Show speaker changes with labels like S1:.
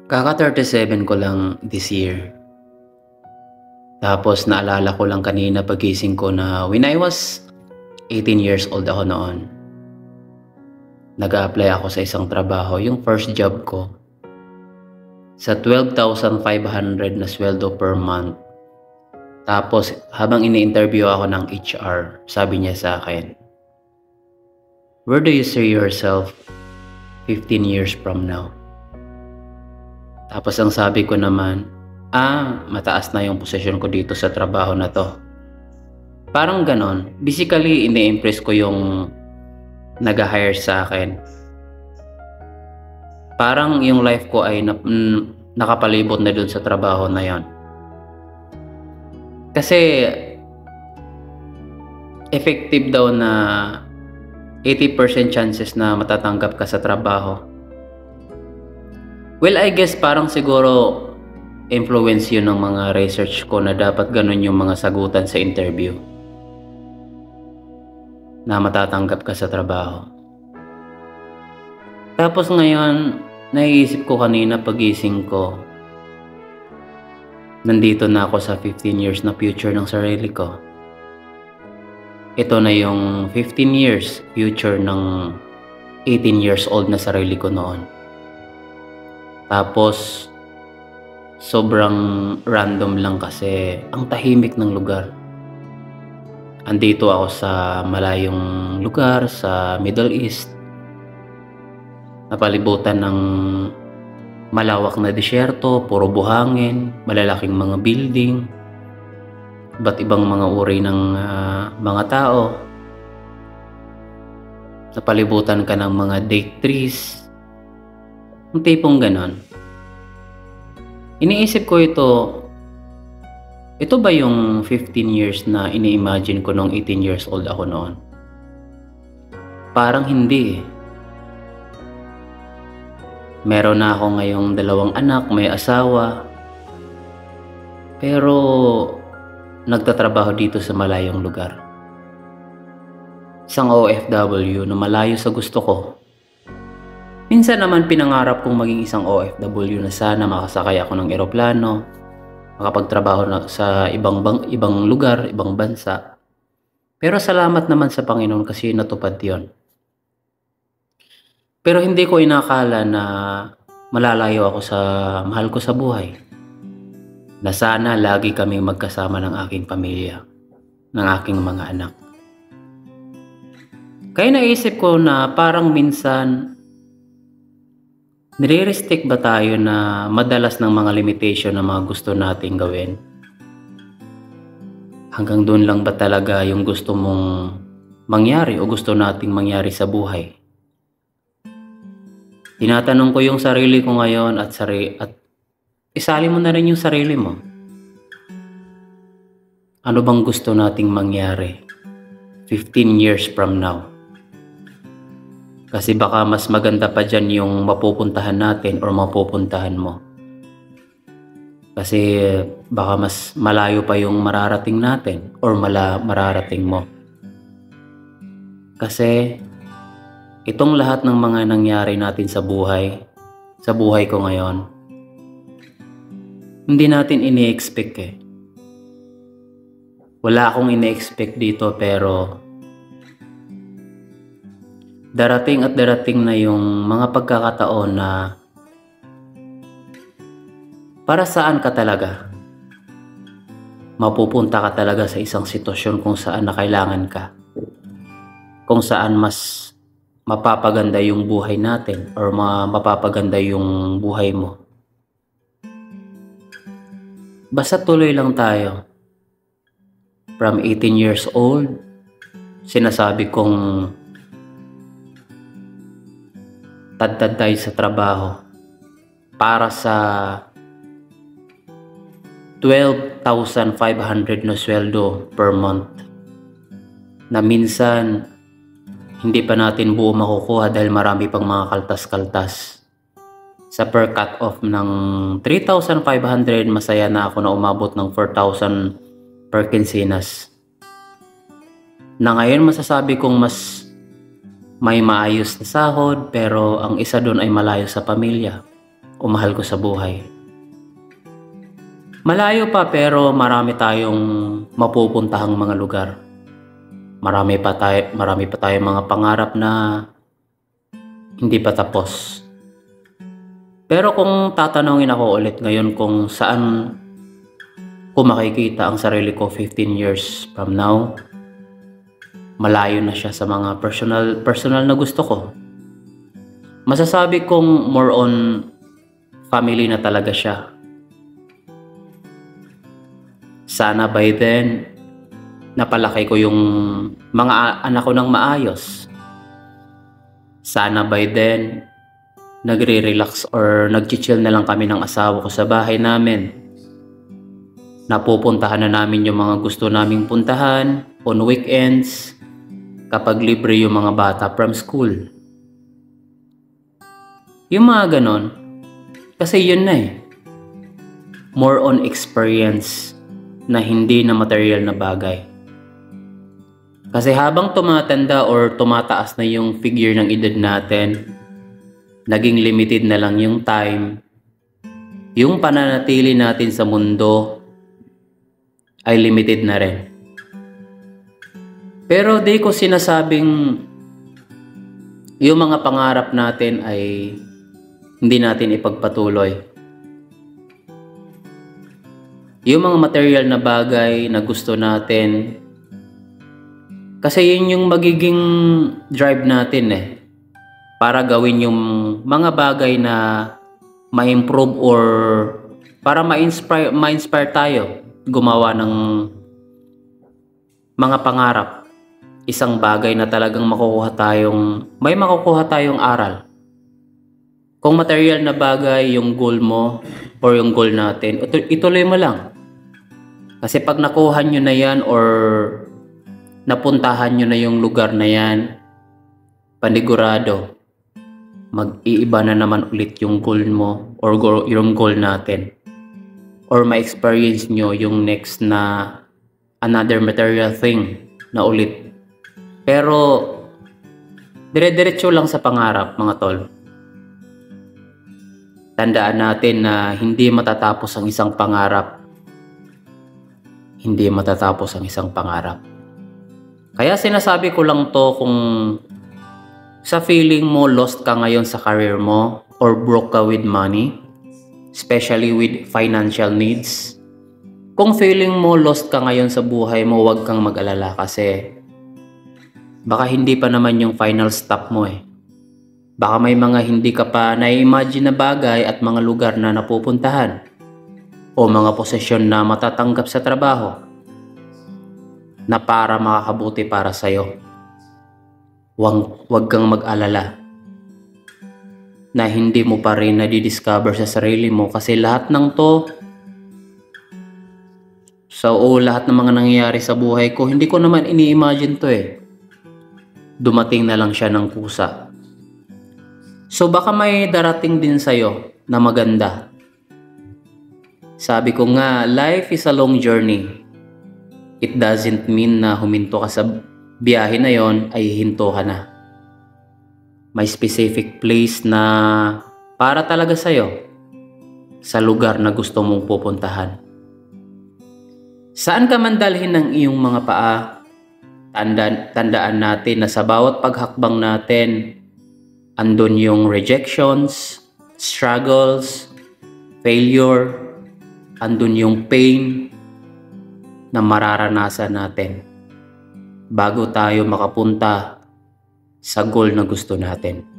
S1: Kaka 37 ko lang this year. Tapos naalala ko lang kanina pagising ko na when I was 18 years old ako noon. Nag-a-apply ako sa isang trabaho, yung first job ko. Sa 12,500 na sweldo per month. Tapos habang ini-interview ako ng HR, sabi niya sa akin, "Where do you see yourself 15 years from now?" Tapos ang sabi ko naman, mataas na yung posisyon ko dito sa trabaho na to. Parang ganon. Basically, ini-impress ko yung nag-hire sa akin. Parang yung life ko ay nakapalibot na dun sa trabaho na yon. Kasi effective daw na 80% chances na matatanggap ka sa trabaho. Well, I guess parang siguro influence yun ng mga research ko na dapat ganun yung mga sagutan sa interview. Na matatanggap ka sa trabaho. Tapos ngayon, naiisip ko kanina pagising ko, nandito na ako sa 15 years na future ng sarili ko. Ito na yung 15 years future ng 18 years old na sarili ko noon. Tapos, sobrang random lang kasi ang tahimik ng lugar. Andito ako sa malayong lugar sa Middle East. Napalibutan ng malawak na disyerto, puro buhangin, malalaking mga building, iba't ibang mga uri ng mga tao. Napalibutan ka ng mga date trees. Ang tipong ganon. Iniisip ko ito ba yung 15 years na ini-imagine ko nung 18 years old ako noon? Parang hindi eh. Meron na ako ngayong 2 anak, may asawa. Pero nagtatrabaho dito sa malayong lugar. Isang OFW na malayo sa gusto ko. Minsan naman pinangarap kong maging isang OFW na sana makasakay ako ng eroplano, makapagtrabaho na sa ibang lugar, ibang bansa. Pero salamat naman sa Panginoon kasi natupad yon. Pero hindi ko inakala na malalayo ako sa mahal ko sa buhay. Na sana lagi kaming magkasama ng aking pamilya, ng aking mga anak. Kaya naisip ko na parang minsan nire-restrict ba tayo na madalas ng mga limitation na mga gusto nating gawin? Hanggang doon lang ba talaga yung gusto mong mangyari o gusto nating mangyari sa buhay? Tinatanong ko yung sarili ko ngayon at isali mo na rin yung sarili mo. Ano bang gusto nating mangyari 15 years from now? Kasi baka mas maganda pa dyan yung mapupuntahan natin or mapupuntahan mo. Kasi baka mas malayo pa yung mararating natin or mararating mo. Kasi itong lahat ng mga nangyari natin sa buhay ko ngayon, hindi natin ini-expect eh. Wala akong ini-expect dito pero darating at darating na yung mga pagkakataon na para saan ka talaga. Mapupunta ka talaga sa isang sitwasyon kung saan na kailangan ka. Kung saan mas mapapaganda yung buhay natin or mapapaganda yung buhay mo. Basta tuloy lang tayo. From 18 years old, sinasabi kong tad-tad tayo sa trabaho para sa 12,500 na sweldo per month na minsan hindi pa natin buo makukuha dahil marami pang mga kaltas-kaltas. Sa per cut-off ng 3,500, masaya na ako na umabot ng 4,000 per quincenas. Na ngayon masasabi kong mas may maayos na sahod pero ang isa doon ay malayo sa pamilya. o mahal ko sa buhay. Malayo pa pero marami tayong mapupuntahang mga lugar. Marami pa tayong mga pangarap na hindi pa tapos. Pero kung tatanungin ako ulit ngayon kung saan ko makikita ang sarili ko 15 years from now, malayo na siya sa mga personal na gusto ko. Masasabi kong more on family na talaga siya. Sana by then, napalaki ko yung mga anak ko ng maayos. Sana by then, nagre-relax or nag-chill na lang kami ng asawa ko sa bahay namin. Napupuntahan na namin yung mga gusto naming puntahan on weekends kapag libre yung mga bata from school. Yung mga ganon, kasi yun na eh. More on experience na hindi na material na bagay. Kasi habang tumatanda or tumataas na yung figure ng edad natin, naging limited na lang yung time, yung pananatili natin sa mundo ay limited na rin. Pero di ko sinasabing yung mga pangarap natin ay hindi natin ipagpatuloy. Yung mga material na bagay na gusto natin, kasi yun yung magiging drive natin eh, para gawin yung mga bagay na ma-improve or para ma-inspire tayo gumawa ng mga pangarap. Isang bagay na talagang may makukuha tayong aral. Kung material na bagay yung goal mo or yung goal natin, ituloy mo lang. Kasi pag nakuha nyo na yan or napuntahan nyo na yung lugar na yan, panigurado, mag-iiba na naman ulit yung goal mo or yung goal natin. Or ma-experience nyo yung next na another material thing na ulit. Pero, dire-diretso lang sa pangarap, mga tol. Tandaan natin na hindi matatapos ang isang pangarap. Hindi matatapos ang isang pangarap. Kaya sinasabi ko lang to kung sa feeling mo lost ka ngayon sa career mo or broke ka with money, especially with financial needs. Kung feeling mo lost ka ngayon sa buhay mo, huwag kang mag-alala kasi baka hindi pa naman yung final stop mo eh. Baka may mga hindi ka pa na-imagine na bagay at mga lugar na napupuntahan o mga posisyon na matatanggap sa trabaho na para makakabuti para sa'yo. Huwag kang mag-alala na hindi mo pa rin nadidiscover sa sarili mo kasi lahat ng to lahat ng mga nangyayari sa buhay ko, hindi ko naman ini-imagine to eh. Dumating na lang siya ng kusa. So baka may darating din sa'yo na maganda. Sabi ko nga, life is a long journey. It doesn't mean na huminto ka sa biyahe na yon ay hinto ka na. May specific place na para talaga sa'yo sa lugar na gusto mong pupuntahan. Saan ka man dalhin ng iyong mga paa, tandaan natin na sa bawat paghakbang natin, andun yung rejections, struggles, failure, andun yung pain na mararanasan natin bago tayo makapunta sa goal na gusto natin.